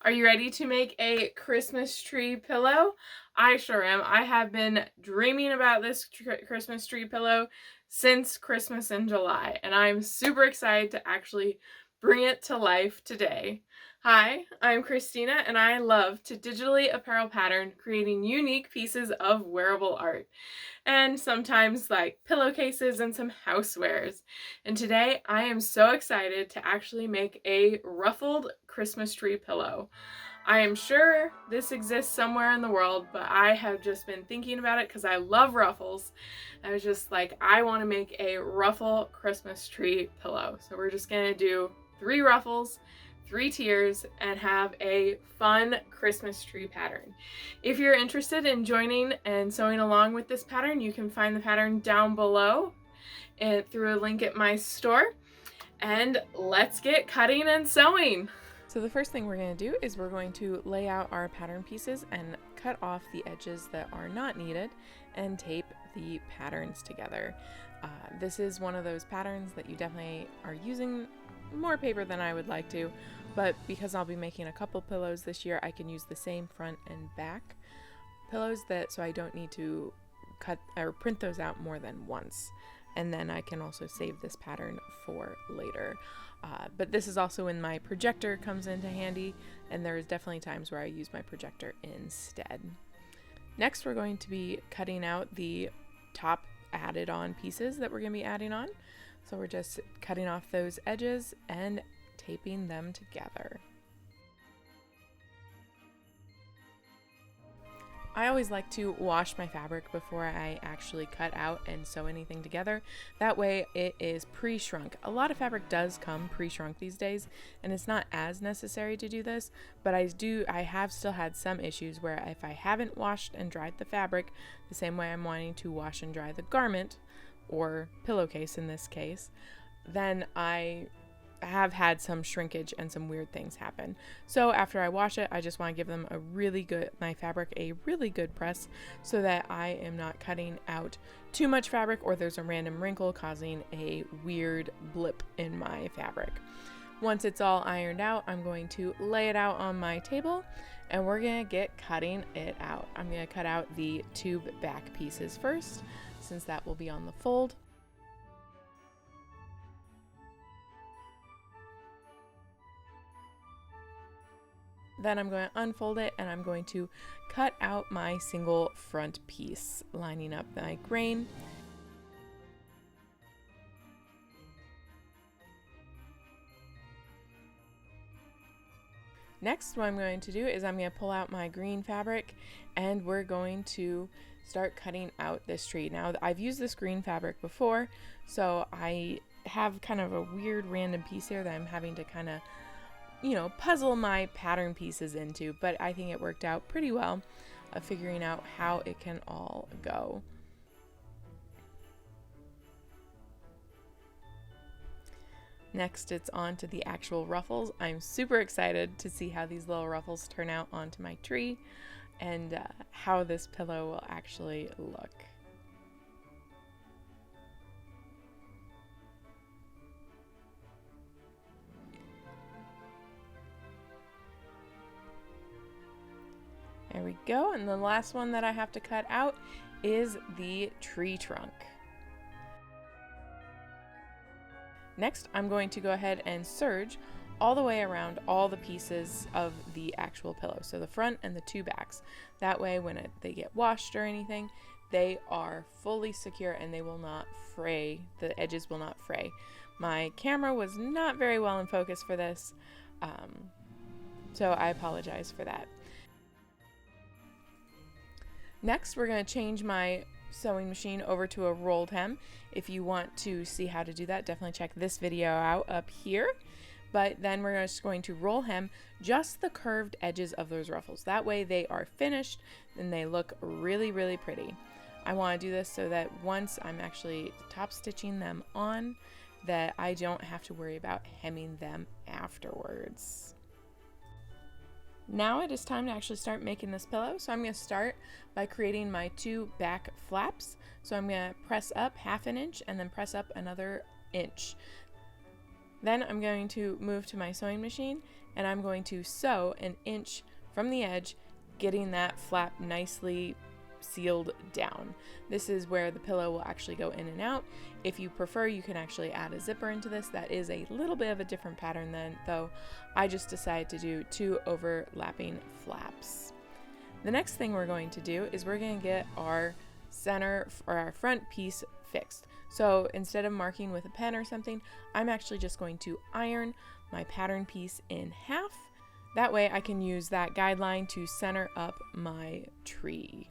Are you ready to make a Christmas tree pillow? I sure am. I have been dreaming about this Christmas tree pillow since Christmas in July, and I'm super excited to actually bring it to life today. Hi, I'm Christina, and I love to digitally apparel pattern, creating unique pieces of wearable art, and sometimes like pillowcases and some housewares. And today I am so excited to actually make a ruffled Christmas tree pillow. I am sure this exists somewhere in the world, but I have just been thinking about it because I love ruffles. I was just like, I want to make a ruffle Christmas tree pillow. So we're just gonna do 3 ruffles, 3 tiers, and have a fun Christmas tree pattern. If you're interested in joining and sewing along with this pattern, you can find the pattern down below and through a link at my store. And let's get cutting and sewing. So the first thing we're going to do is we're going to lay out our pattern pieces and cut off the edges that are not needed and tape the patterns together. This is one of those patterns that you definitely are using more paper than I would like to, but because I'll be making a couple pillows this year, I can use the same front and back pillows so I don't need to cut or print those out more than once. And then I can also save this pattern for later. But this is also when my projector comes into handy, and there is definitely times where I use my projector instead. Next, we're going to be cutting out the top added on pieces that we're going to be adding on. So we're just cutting off those edges and taping them together. I always like to wash my fabric before I actually cut out and sew anything together. That way it is pre-shrunk. A lot of fabric does come pre-shrunk these days, and it's not as necessary to do this, but I have still had some issues where if I haven't washed and dried the fabric the same way I'm wanting to wash and dry the garment, or pillowcase in this case, then I have had some shrinkage and some weird things happen. So after I wash it, I just want to give them my fabric a really good press so that I am not cutting out too much fabric or there's a random wrinkle causing a weird blip in my fabric. Once it's all ironed out, I'm going to lay it out on my table and we're going to get cutting it out. I'm going to cut out the tube back pieces first, since that will be on the fold. Then I'm going to unfold it and I'm going to cut out my single front piece, lining up my grain. Next, what I'm going to do is I'm going to pull out my green fabric and we're going to start cutting out this tree. Now, I've used this green fabric before, so I have kind of a weird random piece here that I'm having to kind of puzzle my pattern pieces into, but I think it worked out pretty well of figuring out how it can all go. Next, it's on to the actual ruffles. I'm super excited to see how these little ruffles turn out onto my tree and how this pillow will actually look. There we go, and the last one that I have to cut out is the tree trunk. Next, I'm going to go ahead and serge all the way around all the pieces of the actual pillow, so the front and the two backs. That way, when they get washed or anything, they are fully secure and they will not fray. The edges will not fray. My camera was not very well in focus for this, so I apologize for that. Next, we're going to change my sewing machine over to a rolled hem. If you want to see how to do that, definitely check this video out up here. But then we're just going to roll hem just the curved edges of those ruffles. That way they are finished and they look really, really pretty. I want to do this so that once I'm actually top stitching them on, that I don't have to worry about hemming them afterwards. Now it is time to actually start making this pillow. So I'm going to start by creating my 2 back flaps. So I'm going to press up 1/2 inch and then press up another inch. Then I'm going to move to my sewing machine and I'm going to sew an inch from the edge, getting that flap nicely sealed down. This is where the pillow will actually go in and out. If you prefer, you can actually add a zipper into this. That is a little bit of a different pattern then, though I just decided to do 2 overlapping flaps. The next thing we're going to do is we're going to get our center or our front piece fixed. So instead of marking with a pen or something, I'm actually just going to iron my pattern piece in half. That way I can use that guideline to center up my tree.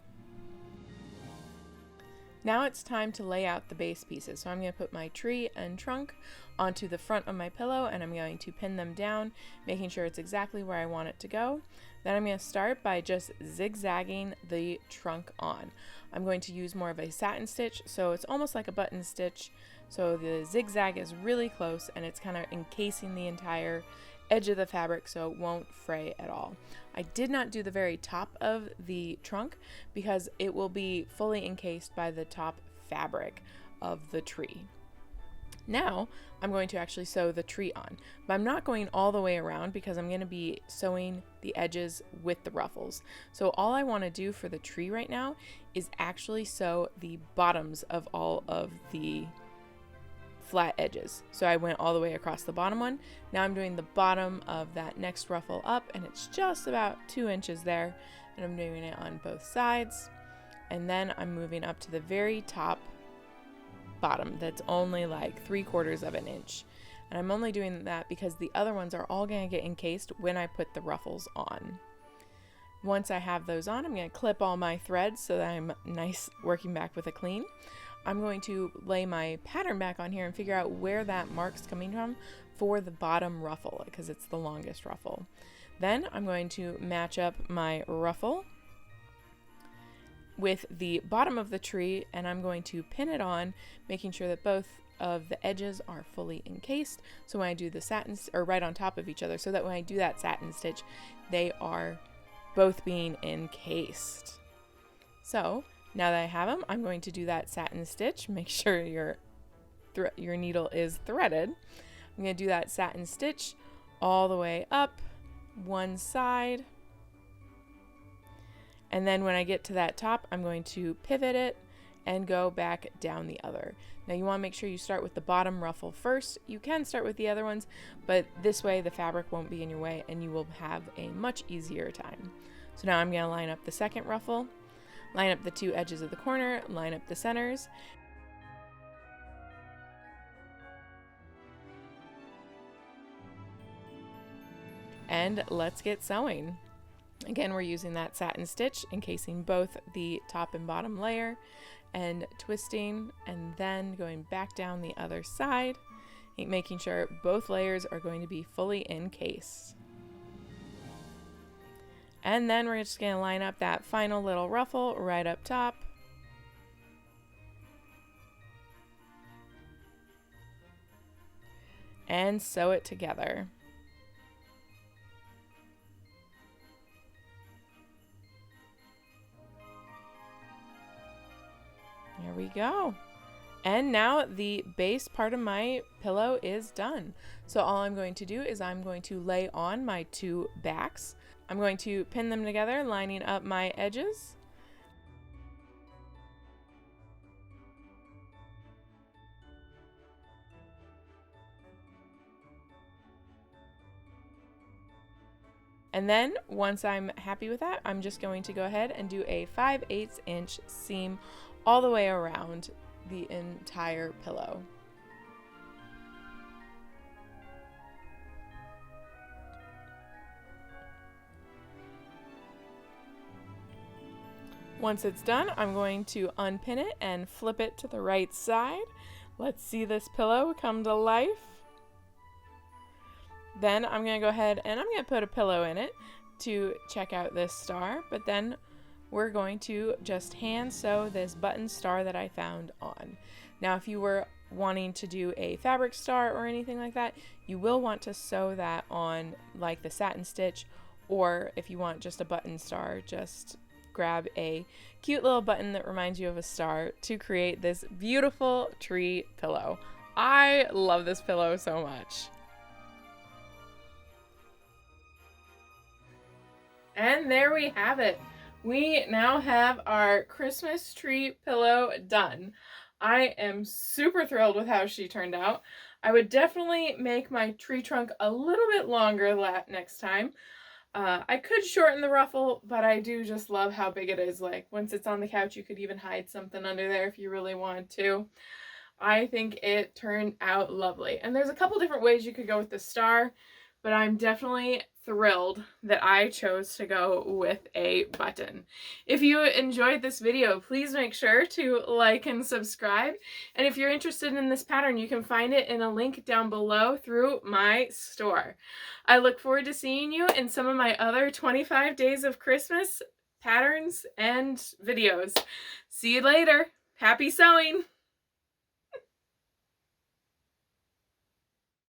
Now it's time to lay out the base pieces. So I'm going to put my tree and trunk onto the front of my pillow, and I'm going to pin them down, making sure it's exactly where I want it to go. Then I'm going to start by just zigzagging the trunk on. I'm going to use more of a satin stitch, so it's almost like a button stitch. So the zigzag is really close and it's kind of encasing the entire edge of the fabric so it won't fray at all. I did not do the very top of the trunk because it will be fully encased by the top fabric of the tree. Now I'm going to actually sew the tree on, but I'm not going all the way around because I'm going to be sewing the edges with the ruffles. So all I want to do for the tree right now is actually sew the bottoms of all of the flat edges. So I went all the way across the bottom one. Now I'm doing the bottom of that next ruffle up, and it's just about 2 inches there, and I'm doing it on both sides. And then I'm moving up to the very top bottom that's only like 3/4 of an inch, and I'm only doing that because the other ones are all going to get encased when I put the ruffles on. Once I have those on, I'm going to clip all my threads so that I'm nice working back with a clean. I'm going to lay my pattern back on here and figure out where that mark's coming from for the bottom ruffle because it's the longest ruffle. Then I'm going to match up my ruffle with the bottom of the tree, and I'm going to pin it on, making sure that both of the edges are fully encased. So when I do the satin, or right on top of each other, so that when I do that satin stitch, they are both being encased. So now that I have them, I'm going to do that satin stitch. Make sure your needle is threaded. I'm going to do that satin stitch all the way up one side. And then when I get to that top, I'm going to pivot it and go back down the other. Now you want to make sure you start with the bottom ruffle first. You can start with the other ones, but this way the fabric won't be in your way and you will have a much easier time. So now I'm going to line up the second ruffle, line up the 2 edges of the corner, line up the centers. And let's get sewing. Again, we're using that satin stitch, encasing both the top and bottom layer and twisting, and then going back down the other side, making sure both layers are going to be fully encased. And then we're just going to line up that final little ruffle right up top. And sew it together. There we go. And now the base part of my pillow is done. So all I'm going to do is I'm going to lay on my 2 backs. I'm going to pin them together, lining up my edges. And then once I'm happy with that, I'm just going to go ahead and do a 5/8 inch seam all the way around the entire pillow. Once it's done, I'm going to unpin it and flip it to the right side. Let's see this pillow come to life. Then I'm going to go ahead and I'm going to put a pillow in it to check out this star, but then we're going to just hand sew this button star that I found on. Now, if you were wanting to do a fabric star or anything like that, you will want to sew that on like the satin stitch, or if you want just a button star, just grab a cute little button that reminds you of a star to create this beautiful tree pillow. I love this pillow so much. And there we have it. We now have our Christmas tree pillow done. I am super thrilled with how she turned out. I would definitely make my tree trunk a little bit longer next time. I could shorten the ruffle, but I do just love how big it is. Like, once it's on the couch, you could even hide something under there if you really want to. I think it turned out lovely. And there's a couple different ways you could go with the star, but I'm definitely thrilled that I chose to go with a button. If you enjoyed this video, please make sure to like and subscribe. And if you're interested in this pattern, you can find it in a link down below through my store. I look forward to seeing you in some of my other 25 days of Christmas patterns and videos. See you later. Happy sewing!